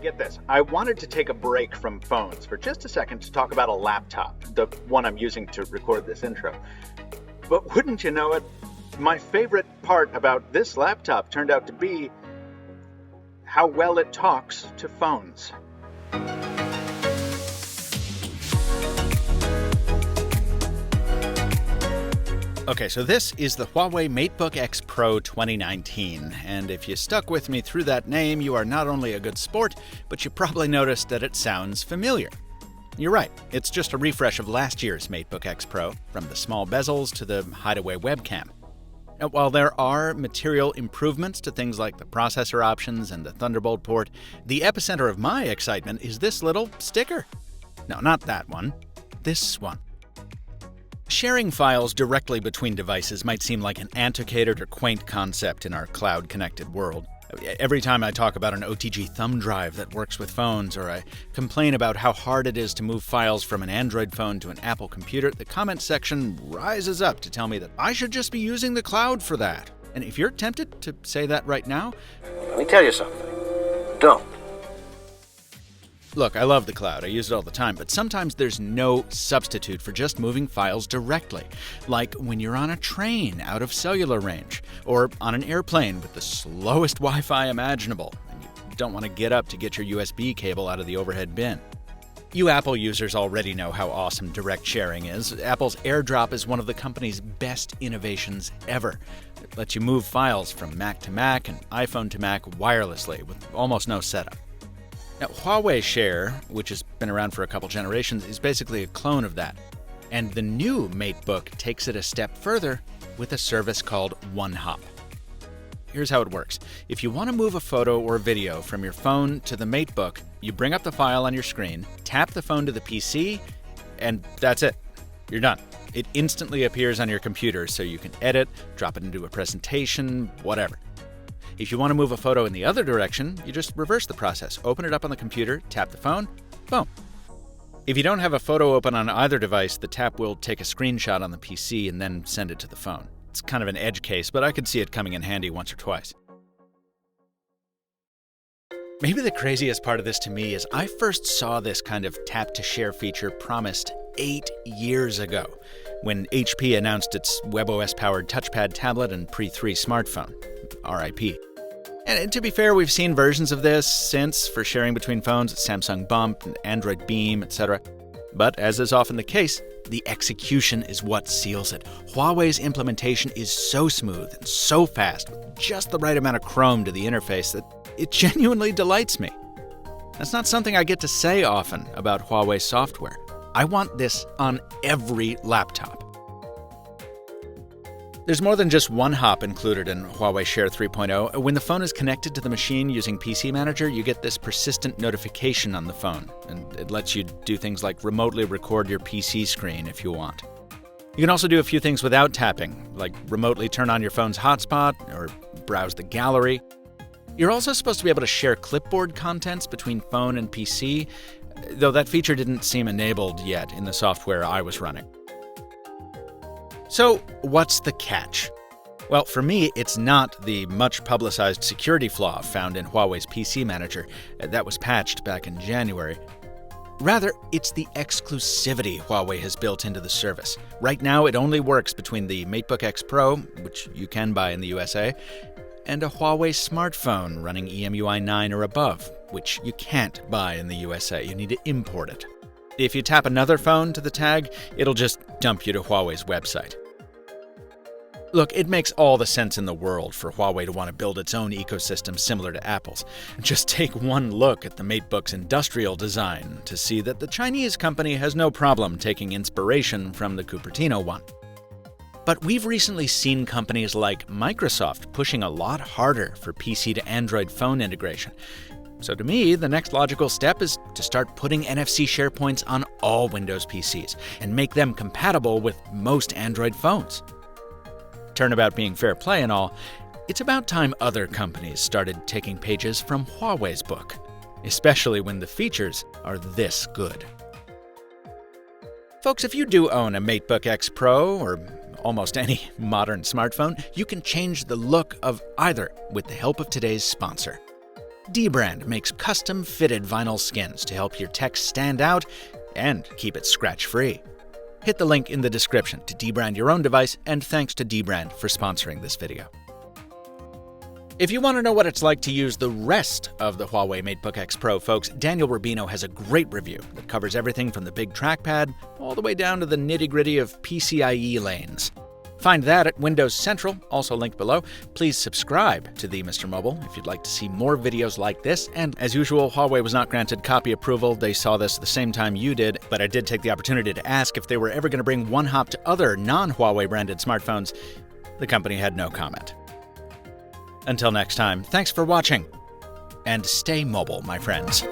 Get this, I wanted to take a break from phones for just a second to talk about a laptop, the one I'm using to record this intro. But wouldn't you know it, my favorite part about this laptop turned out to be how well it talks to phones. Okay, so this is the Huawei MateBook X Pro 2019, and if you stuck with me through that name, you are not only a good sport, but you probably noticed that it sounds familiar. You're right, it's just a refresh of last year's MateBook X Pro, from the small bezels to the hideaway webcam. Now, while there are material improvements to things like the processor options and the Thunderbolt port, the epicenter of my excitement is this little sticker. No, not that one. This one. Sharing files directly between devices might seem like an antiquated or quaint concept in our cloud-connected world. Every time I talk about an OTG thumb drive that works with phones, or I complain about how hard it is to move files from an Android phone to an Apple computer, the comment section rises up to tell me that I should just be using the cloud for that. And if you're tempted to say that right now, let me tell you something. Don't. Look, I love the cloud, I use it all the time, but sometimes there's no substitute for just moving files directly. Like when you're on a train out of cellular range, or on an airplane with the slowest Wi-Fi imaginable, and you don't want to get up to get your USB cable out of the overhead bin. You Apple users already know how awesome direct sharing is. Apple's AirDrop is one of the company's best innovations ever. It lets you move files from Mac to Mac and iPhone to Mac wirelessly with almost no setup. Now, Huawei Share, which has been around for a couple generations, is basically a clone of that. And the new MateBook takes it a step further with a service called OneHop. Here's how it works. If you want to move a photo or video from your phone to the MateBook, you bring up the file on your screen, tap the phone to the PC, and that's it. You're done. It instantly appears on your computer, so you can edit, drop it into a presentation, whatever. If you want to move a photo in the other direction, you just reverse the process. Open it up on the computer, tap the phone, boom. If you don't have a photo open on either device, the tap will take a screenshot on the PC and then send it to the phone. It's kind of an edge case, but I could see it coming in handy once or twice. Maybe the craziest part of this to me is I first saw this kind of tap-to-share feature promised 8 years ago, when HP announced its WebOS-powered touchpad tablet and Pre-3 smartphone. RIP. And to be fair, we've seen versions of this since for sharing between phones, Samsung Bump, and Android Beam, etc. But as is often the case, the execution is what seals it. Huawei's implementation is so smooth and so fast, with just the right amount of chrome to the interface, that it genuinely delights me. That's not something I get to say often about Huawei software. I want this on every laptop. There's more than just OneHop included in Huawei Share 3.0. When the phone is connected to the machine using PC Manager, you get this persistent notification on the phone, and it lets you do things like remotely record your PC screen if you want. You can also do a few things without tapping, like remotely turn on your phone's hotspot or browse the gallery. You're also supposed to be able to share clipboard contents between phone and PC, though that feature didn't seem enabled yet in the software I was running. So, what's the catch? Well, for me, it's not the much-publicized security flaw found in Huawei's PC Manager. That was patched back in January. Rather, it's the exclusivity Huawei has built into the service. Right now, it only works between the MateBook X Pro, which you can buy in the USA, and a Huawei smartphone running EMUI 9 or above, which you can't buy in the USA. You need to import it. If you tap another phone to the tag, it'll just dump you to Huawei's website. Look, it makes all the sense in the world for Huawei to want to build its own ecosystem similar to Apple's. Just take one look at the MateBook's industrial design to see that the Chinese company has no problem taking inspiration from the Cupertino one. But we've recently seen companies like Microsoft pushing a lot harder for PC to Android phone integration. So to me, the next logical step is to start putting NFC share points on all Windows PCs and make them compatible with most Android phones. Turnabout being fair play and all, it's about time other companies started taking pages from Huawei's book, especially when the features are this good. Folks, if you do own a MateBook X Pro or almost any modern smartphone, you can change the look of either with the help of today's sponsor. dbrand makes custom-fitted vinyl skins to help your text stand out and keep it scratch-free. Hit the link in the description to dbrand your own device, and thanks to dbrand for sponsoring this video. If you want to know what it's like to use the rest of the Huawei MateBook X Pro, folks, Daniel Rubino has a great review that covers everything from the big trackpad all the way down to the nitty-gritty of PCIe lanes. Find that at Windows Central, also linked below. Please subscribe to the MrMobile if you'd like to see more videos like this. And as usual, Huawei was not granted copy approval. They saw this the same time you did, but I did take the opportunity to ask if they were ever going to bring OneHop to other non-Huawei branded smartphones. The company had no comment. Until next time, thanks for watching, and stay mobile, my friends.